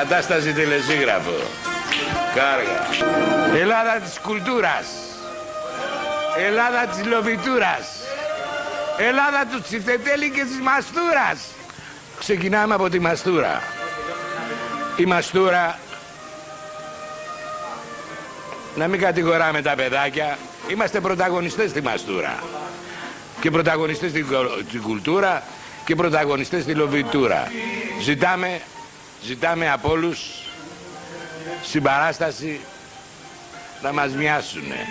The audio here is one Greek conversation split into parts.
Κατάσταση τελεσίγραφο. Κάργα. Ελλάδα της κουλτούρας. Ελλάδα της λοβιτούρας. Ελλάδα του τσιφτετέλη και της μαστούρας. Ξεκινάμε από τη μαστούρα. Η μαστούρα, να μην κατηγοράμε τα παιδάκια, είμαστε πρωταγωνιστές στη μαστούρα. Και πρωταγωνιστές στην κουλτούρα και πρωταγωνιστές στη λοβιτούρα. Ζητάμε από όλους συμπαράσταση να μας μοιάσουνε.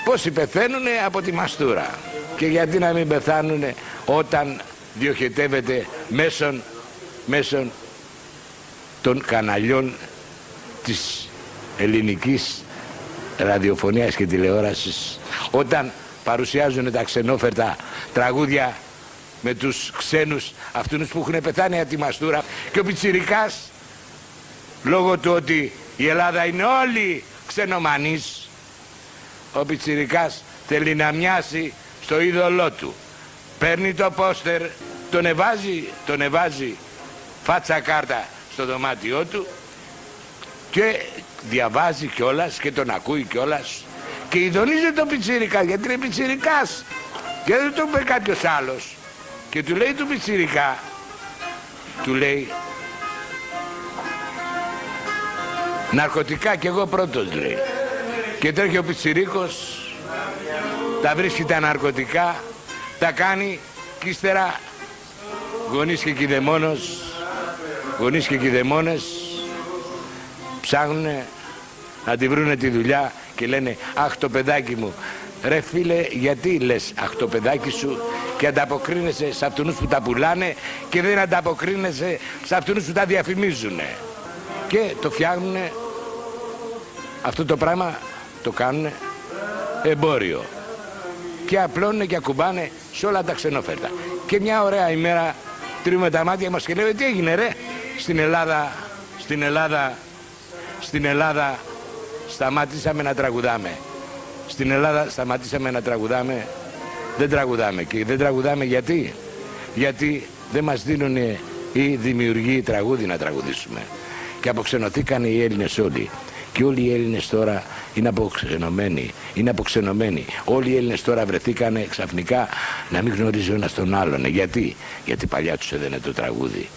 Πόσοι πεθαίνουνε από τη μαστούρα. Και γιατί να μην πεθάνουνε όταν διοχετεύεται μέσω των καναλιών της ελληνικής ραδιοφωνίας και τηλεόρασης, όταν παρουσιάζουν τα ξενόφερτα τραγούδια με τους ξένους αυτούς που έχουν πεθάνει από τη μαστούρα, και ο πιτσιρικάς, λόγω του ότι η Ελλάδα είναι όλοι ξενομανείς, ο πιτσιρικάς θέλει να μοιάσει στο είδωλό του. Παίρνει το πόστερ, τον εβάζει φάτσα κάρτα στο δωμάτιό του και διαβάζει κιόλας και τον ακούει κιόλας και ειδονίζει τον πιτσιρικά, γιατί είναι πιτσιρικάς και δεν το είπε κάποιος άλλος, και του λέει του πιτσιρικά, του λέει ναρκωτικά, και εγώ πρώτος, λέει, και τρέχει ο πιτσιρίκος, τα βρίσκει τα ναρκωτικά, τα κάνει, και ύστερα γονείς και κηδεμόνες ψάχνουνε να τη βρούνε τη δουλειά και λένε αχ το παιδάκι μου. Ρε φίλε, γιατί λες αχ το παιδάκι σου και ανταποκρίνεσαι σε αυτούς που τα πουλάνε και δεν ανταποκρίνεσαι σε αυτούς που τα διαφημίζουνε? Και το φτιάχνουνε αυτό το πράγμα, το κάνουνε εμπόριο και απλώνουνε και ακουμπάνε σε όλα τα ξενόφερτα. Και μια ωραία ημέρα τρίβουμε τα μάτια μας και λέμε τι έγινε ρε? Στην Ελλάδα σταμάτησαμε να τραγουδάμε. Στην Ελλάδα σταματήσαμε να τραγουδάμε. Δεν τραγουδάμε. Και δεν τραγουδάμε γιατί? Γιατί δεν μας δίνουν οι δημιουργοί τραγούδι να τραγουδήσουμε. Και αποξενωθήκαν οι Έλληνες όλοι. Και όλοι οι Έλληνες τώρα είναι αποξενωμένοι. Όλοι οι Έλληνες τώρα βρεθήκανε ξαφνικά να μην γνωρίζουν ένας τον άλλον. Γιατί? Γιατί παλιά τους έδαινε το τραγούδι.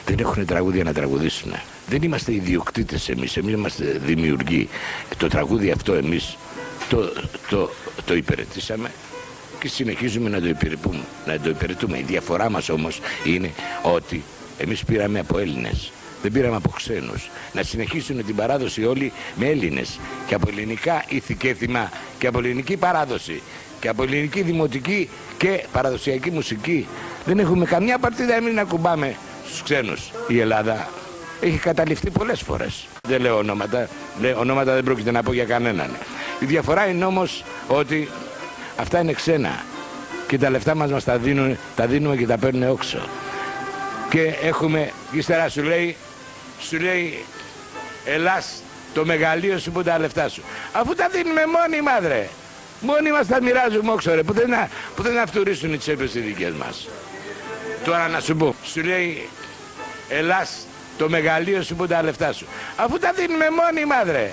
Δεν έχουν τραγούδια να τραγουδήσουν. Δεν είμαστε ιδιοκτήτες εμείς είμαστε δημιουργοί. Το τραγούδι αυτό εμείς το υπηρετήσαμε και συνεχίζουμε να το υπηρετούμε. Η διαφορά μας όμως είναι ότι εμείς πήραμε από Έλληνες. Δεν πήραμε από ξένους. Να συνεχίσουν την παράδοση όλοι με Έλληνες και από ελληνικά ηθικέθημα και από ελληνική παράδοση και από ελληνική δημοτική και παραδοσιακή μουσική. Δεν έχουμε καμιά παρτίδα εμείς να κουμπάμε στους ξένους. Η Ελλάδα έχει καταληφθεί πολλές φορές. Δεν λέω ονόματα δεν πρόκειται να πω για κανέναν. Η διαφορά είναι όμως ότι αυτά είναι ξένα και τα λεφτά μας τα δίνουμε και τα παίρνουν όξο. Και έχουμε, ύστερα σου λέει ελάς το μεγαλείο σου που τα λεφτά σου. Αφού τα δίνουμε μόνοι μας ρε. Μόνοι μας τα μοιράζουμε όξο ρε. Που δεν αυτουρίσουν οι τσέπες οι δικές μας. Τώρα να σου πω, σου λέει ελάς το μεγαλείο σου που τα λεφτά σου. Αφού τα δίνουμε μόνοι μας ρε.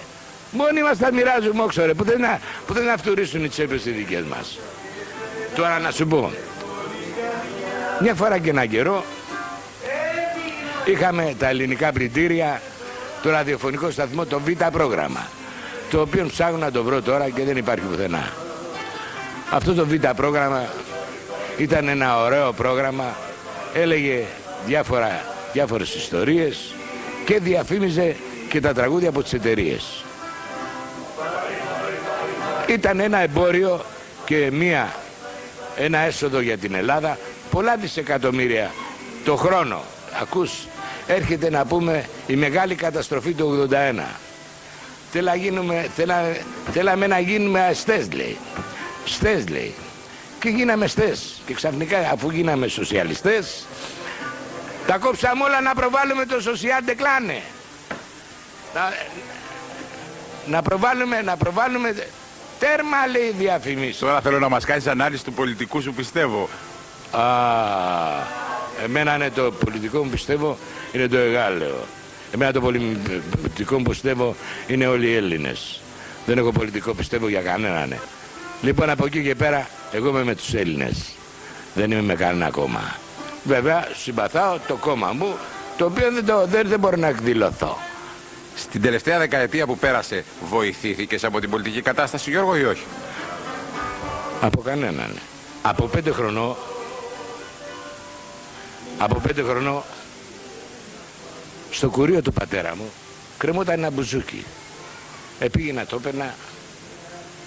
Μόνοι μας τα μοιράζουμε όξο ρε. Που δεν αυτουρίσουν οι τσέπες οι δικές μας. Τώρα να σου πω, μια φορά και ένα καιρό είχαμε τα ελληνικά πλητήρια, το ραδιοφωνικό σταθμό, το Β πρόγραμμα, το οποίο ψάχνω να το βρω τώρα και δεν υπάρχει πουθενά. Αυτό το Β πρόγραμμα ήταν ένα ωραίο πρόγραμμα, έλεγε διάφορες ιστορίες και διαφήμιζε και τα τραγούδια από τις εταιρείες. Ήταν ένα εμπόριο και ένα έσοδο για την Ελλάδα, πολλά δισεκατομμύρια το χρόνο. Ακούς, έρχεται να πούμε η μεγάλη καταστροφή του 81. Θέλαμε να γίνουμε αστές, λέει. Στές, λέει. Και γίναμε στές. Και ξαφνικά, αφού γίναμε σοσιαλιστές, τα κόψαμε όλα να προβάλλουμε το social decline. Να προβάλλουμε τέρμα, λέει, διαφημίσεις. Τώρα θέλω να μας κάνεις ανάλυση του πολιτικού σου, πιστεύω. Εμένα είναι το πολιτικό μου, πιστεύω, είναι το εγάλεο. Εμένα το πολιτικό μου πιστεύω είναι όλοι οι Έλληνες. Δεν έχω πολιτικό πιστεύω για κανέναν. Λοιπόν, από εκεί και πέρα, εγώ είμαι με τους Έλληνες. Δεν είμαι με κανένα κόμμα. Βέβαια, συμπαθάω το κόμμα μου, το οποίο δεν μπορώ να εκδηλωθώ. Στην τελευταία δεκαετία που πέρασε, βοηθήθηκες από την πολιτική κατάσταση, Γιώργο, ή όχι? Από κανέναν. Από 5 χρονών, στο κουρίο του πατέρα μου, κρεμόταν ένα μπουζούκι. Πήγαινα, το έπαιρνα,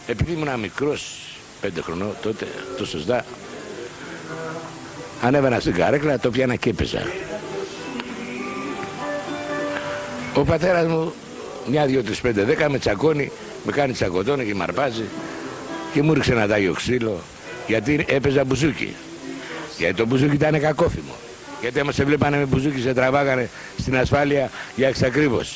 επειδή ήμουν μικρός, 5 χρονών τότε, το σωστά, ανέβαινα στην καρέκλα, το πιάνα και έπαιζα. Ο πατέρας μου, 1, 2, 3, 5, 10, με τσακώνει, με κάνει τσακωτώνει και με αρπάζει και μου ρίξε ένα τάγιο ξύλο, γιατί έπαιζα μπουζούκι. Γιατί το μπουζούκι ήταν κακόφημο. Γιατί άμα σε βλέπανε με μπουζούκι, σε τραβάγανε στην ασφάλεια για εξακρίβωση.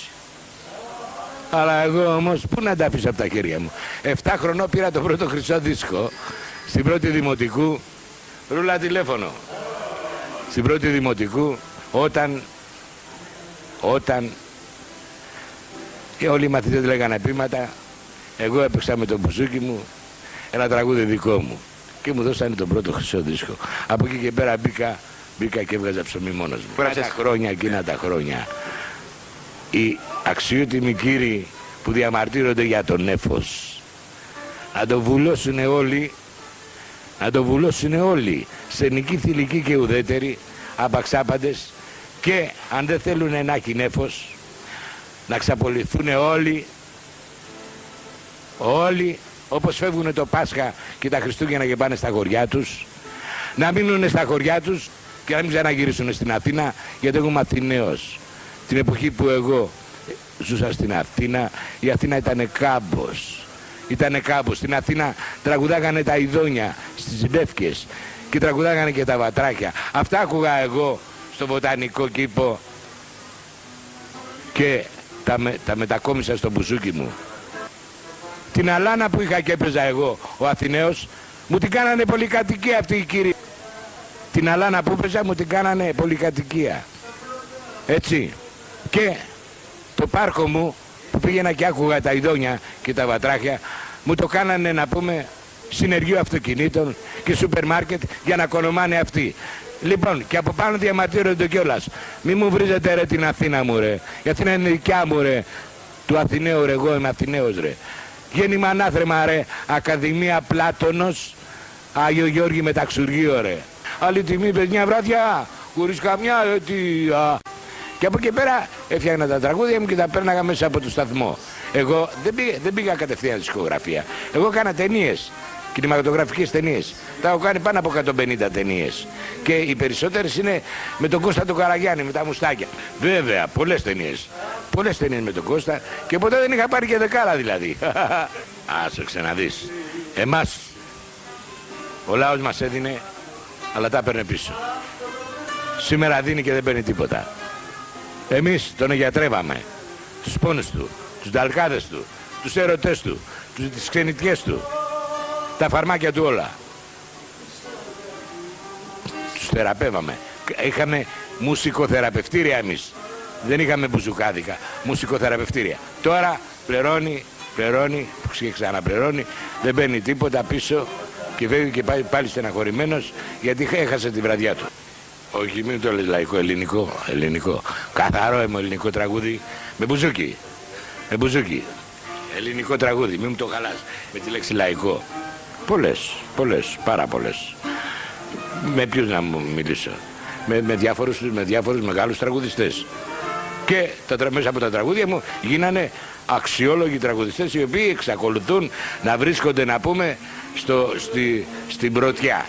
Αλλά εγώ όμως, πού να τα αφήσω από τα χέρια μου. 7 χρονών πήρα το πρώτο χρυσό δίσκο, στην πρώτη δημοτικού, ρούλα τηλέφωνο. Στην πρώτη δημοτικού, όταν και όλοι οι μαθητές λέγανε πείματα, εγώ έπαιξα με το μπουζούκι μου ένα τραγούδι δικό μου και μου δώσανε τον πρώτο χρυσό δίσκο. Από εκεί και πέρα μπήκα και έβγαζα ψωμί μόνος μου. Εκείνα τα χρόνια, οι αξιότιμοι κύριοι που διαμαρτύρονται για τον νέφος, να το βουλώσουν όλοι, σενικοί, θηλυκοί και ουδέτεροι, απαξάπαντες, και αν δεν θέλουν να έχει νέφος, να ξαπολυθούν όλοι, όπως φεύγουν το Πάσχα και τα Χριστούγεννα και πάνε στα χωριά τους, να μείνουν στα χωριά τους και να μην ξαναγυρίσουν στην Αθήνα, γιατί εγώ είμαι Αθηναίος. Την εποχή που εγώ ζούσα στην Αθήνα, η Αθήνα ήταν κάμπος. Στην Αθήνα τραγουδάγανε τα ειδόνια στις Λεύκες και τραγουδάγανε και τα βατράκια. Αυτά άκουγα εγώ στο Βοτανικό Κήπο και τα μετακόμισα στο μπουζούκι μου. Την αλάνα που είχα και έπαιζα εγώ, ο Αθηναίος, μου την κάνανε πολυκατοικία αυτοί οι κύριοι. Την αλάνα που έπαιζα μου την κάνανε πολυκατοικία. Έτσι. Και το πάρκο μου που πήγαινα και άκουγα τα ειδόνια και τα βατράχια, μου το κάνανε, να πούμε, συνεργείο αυτοκινήτων και σούπερ μάρκετ για να κονομάνε αυτοί. Λοιπόν, και από πάνω διαμαρτύρονται κιόλας. Μη μου βρίζετε ρε την Αθήνα μου ρε. Η Αθήνα είναι δικιά μου ρε. Του Αθηναίου ρε, εγώ είμαι Αθηναίος ρε. Γέννημα ανάθρεμα ρε. Ακαδημία Πλάτωνος, Άγιο Γιώργη Μεταξουργείο ρε. Άλλη τιμή παιδιά βράδια, χωρίς καμιά αιτία. Και από εκεί πέρα έφτιαχνα τα τραγούδια μου και τα πέρναγα μέσα από το σταθμό. Εγώ δεν πήγα κατευθείαν δισκογραφία. Εγώ έκανα ταινίες, κινηματογραφικές ταινίες. Τα έχω κάνει πάνω από 150 ταινίες. Και οι περισσότερες είναι με τον Κώστα τον Καραγιάννη, με τα μουστάκια. Βέβαια, πολλές ταινίες. Πολλές ταινίες με τον Κώστα και ποτέ δεν είχα πάρει και δεκάρα δηλαδή. Άσο ξαναδείς. Εμάς ο λαός μας έδινε, αλλά τα έπαιρνε πίσω. Σήμερα δίνει και δεν παίρνει τίποτα. Εμείς τον εγιατρεύαμε, τους πόνους του, τους νταλκάδες του, τους έρωτες του, τις ξενιτιές του, τα φαρμάκια του όλα. Τους θεραπεύαμε. Είχαμε μουσικοθεραπευτήρια εμείς. Δεν είχαμε μπουζουκάδικα, μουσικοθεραπευτήρια. Τώρα πληρώνει και ξαναπληρώνει, δεν παίρνει τίποτα πίσω και φεύγει και πάει πάλι στεναχωρημένος γιατί έχασε τη βραδιά του. Όχι, μην το λες λαϊκό, ελληνικό. Καθαρό ελληνικό τραγούδι με μπουζούκι. Ελληνικό τραγούδι, μην μου το χαλάς με τη λέξη λαϊκό. Πολλές, πάρα πολλές. Με ποιους να μου μιλήσω. Με διάφορους μεγάλους τραγουδιστές. Και μέσα από τα τραγούδια μου γίνανε αξιόλογοι τραγουδιστές, οι οποίοι εξακολουθούν να βρίσκονται, να πούμε, στην πρωτιά.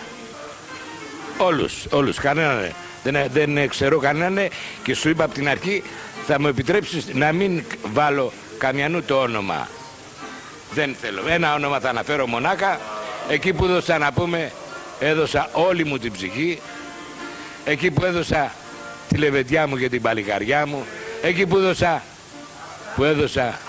Όλους, κανέναν. Δεν ξέρω κανέναν και σου είπα από την αρχή, θα μου επιτρέψεις να μην βάλω καμιανού το όνομα. Δεν θέλω. Ένα όνομα θα αναφέρω μονάχα, εκεί που έδωσα, να πούμε, έδωσα όλη μου την ψυχή, εκεί που έδωσα τη λεβεντιά μου και την παλικαριά μου, εκεί που έδωσα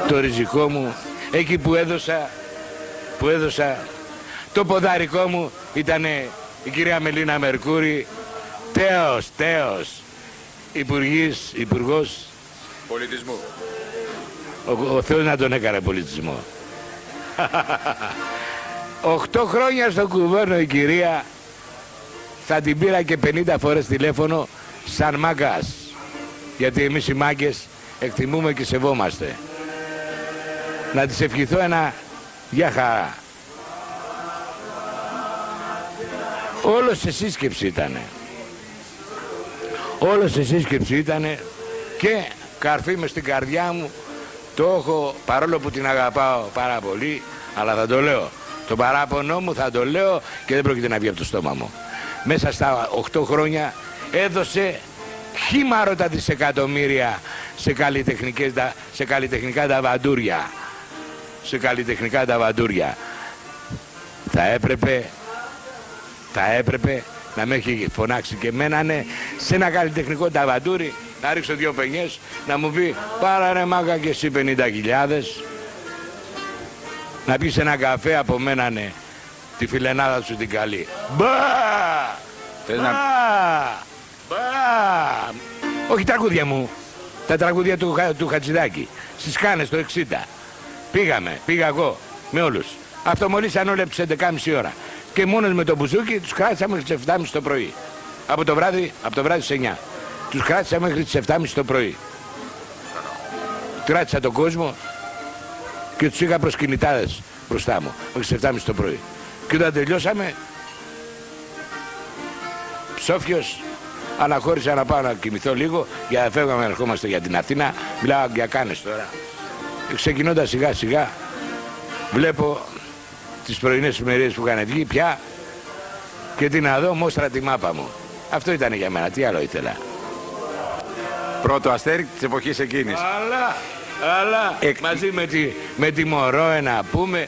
το ριζικό μου, εκεί που έδωσα το ποδαρικό μου, ήτανε η κυρία Μελίνα Μερκούρη, τέος, υπουργός Πολιτισμού. ο Θεός να τον έκανε πολιτισμό. 8 χρόνια στο κουβέρνο η κυρία, θα την πήρα και 50 φορές τηλέφωνο σαν μάγκας, γιατί εμείς οι μάγκες εκτιμούμε και σεβόμαστε. Να της ευχηθώ ένα γεια χαρά. Όλος σε σύσκεψη ήτανε. Όλος σε σύσκεψη ήτανε και καρφί μες στην καρδιά μου το έχω, παρόλο που την αγαπάω πάρα πολύ, αλλά θα το λέω. Το παράπονο μου θα το λέω και δεν πρόκειται να βγει από το στόμα μου. Μέσα στα 8 χρόνια έδωσε χήμαρωτα δισεκατομμύρια σε καλλιτεχνικά ταβαντούρια. Σε καλλιτεχνικά ταβαντούρια. Θα έπρεπε να με έχει φωνάξει και εμένα, ναι, σε ένα καλλιτεχνικό ταβαντούρι, να ρίξω 2 πενιές, να μου πει πάρε ρε μάγκα και εσύ 50.000, να πεις ένα καφέ από μένα, ναι, τη φιλενάδα σου την καλή. Μπα! Όχι τραγούδια μου, τα τραγούδια του Χατζηδάκη, στις Κάνες το 60. Πήγα εγώ με όλους. Αυτομολύσαν όλοι από τις 11.30 ώρα. Και μόνος με το μπουζούκι τους κράτησα μέχρι τις 7.30 το πρωί. Από το βράδυ στις 9. Τους κράτησα μέχρι τις 7.30 το πρωί. Κράτησα τον κόσμο και τους είχα προσκυνητάδες μπροστά μου μέχρι τις 7.30 το πρωί. Και όταν τελειώσαμε, ψόφιος, αναχώρησα να πάω να κοιμηθώ λίγο, για να φεύγαμε να ερχόμαστε για την Αθήνα. Μιλάω για Κάνες τώρα. Ξεκινώντας σιγά σιγά, βλέπω τις πρωινές εφημερίδες που είχαν βγει πια και τι να δω, μόστρα τη μάπα μου. Αυτό ήταν για μένα, τι άλλο ήθελα. Πρώτο αστέρι της εποχής εκείνης. Αλλά μαζί με τη Μωρόε να πούμε,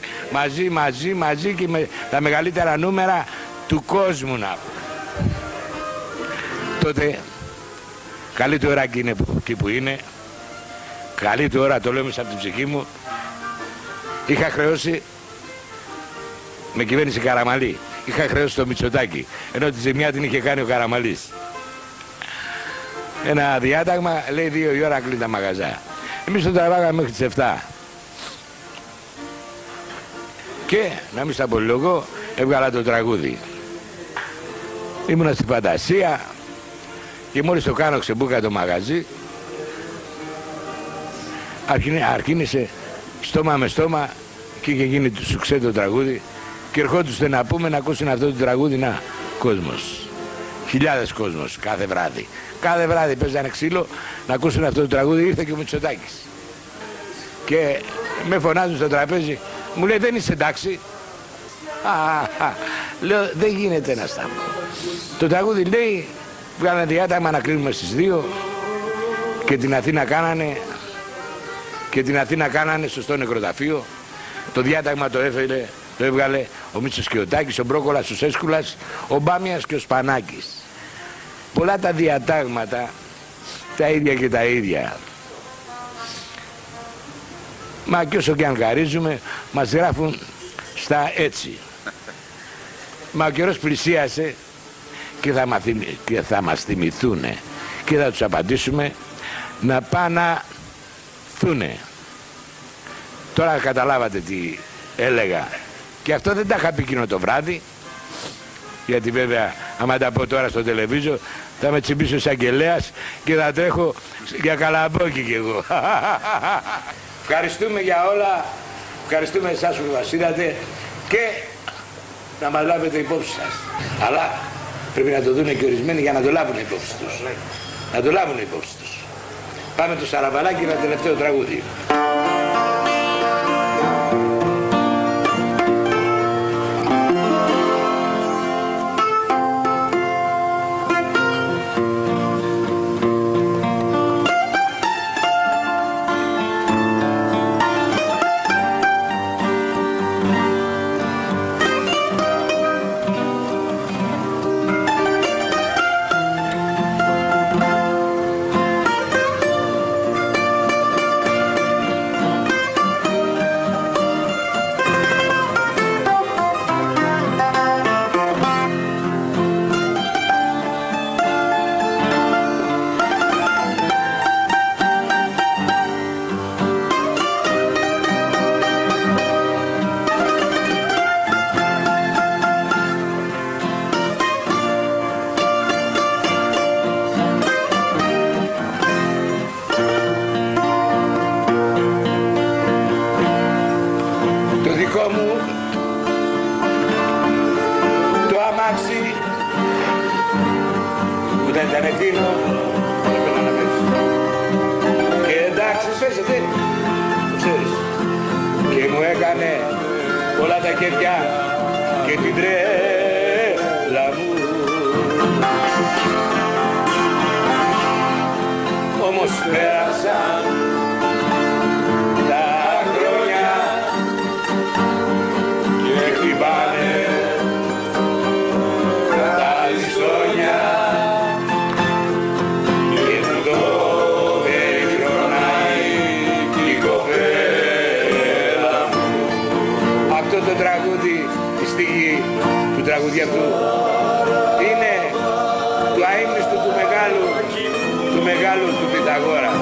μαζί και με τα μεγαλύτερα νούμερα του κόσμου να πούμε. Τότε καλή του ώρα εκεί που είναι, καλή του ώρα, το λέω μέσα από την ψυχή μου, είχα χρεώσει με κυβέρνηση Καραμαλή. Είχα χρεώσει το Μητσοτάκη, ενώ τη ζημιά την είχε κάνει ο Καραμαλής. Ένα διάταγμα, λέει 2 η ώρα κλείνει τα μαγαζά. Εμείς το τραβάγαμε μέχρι τις 7. Και, να μην στα πολυλογώ, έβγαλα το τραγούδι. Ήμουνα στη φαντασία και μόλις το κάνω ξεμπούκα το μαγαζί, αρχίνησε στόμα με στόμα και είχε γίνει του σουξέ το τραγούδι και ερχόντουστε να πούμε να ακούσουν αυτό το τραγούδι, να, κόσμος. Χιλιάδες κόσμος κάθε βράδυ. Κάθε βράδυ παίζανε ξύλο να ακούσουν αυτό το τραγούδι, ήρθε και ο Μητσοτάκης. Και με φωνάζουν στο τραπέζι, μου λέει δεν είσαι εντάξει. Λέω δεν γίνεται να σταύρω. Το τραγούδι λέει, βγάλανε διάταγμα να κρίνουμε στις 2 και την Αθήνα κάνανε σωστό νεκροταφείο. Το διάταγμα το έβγαλε ο Μίτσος και ο Τάκης, ο Μπρόκολας, ο Σέσκουλας, ο Μπάμιας και ο Σπανάκης. Πολλά τα διατάγματα, τα ίδια και τα ίδια. Μα και όσο και αν χαρίζουμε, μας γράφουν στα έτσι. Μα ο καιρός πλησίασε και θα μας θυμηθούν και θα τους απαντήσουμε να παναθούνε. Τώρα καταλάβατε τι έλεγα. Και αυτό δεν τα είχα πει εκείνο το βράδυ, γιατί βέβαια άμα τα πω τώρα στο τηλεβίζιο θα με τσιμπήσει ο εισαγγελέας και θα τρέχω για καλαμπόκι κι εγώ. Ευχαριστούμε για όλα, ευχαριστούμε εσάς που μας είδατε και να μας λάβετε υπόψη σας. Αλλά πρέπει να το δουν και ορισμένοι για να το λάβουν υπόψη τους. Να το λάβουν υπόψη τους. Πάμε το Σαραβαλάκι, ένα τελευταίο τραγούδι. δικό μου το αμάξι που δεν ήταν ευθύνο, έπαιρνα να πέσει. Και εντάξει, πέσετε, το ξέρεις. Και μου έκανε όλα τα κέφια και την τρέλα μου. Όμως πέρασαν τα χρόνια και χτυπάνε τα ληστόνια και μου το περιφρονάει η κοπέλα μου. Αυτό το τραγούδι, η στίχη του τραγουδιά του είναι του αείμνηστου του μεγάλου του Πιταγόρα.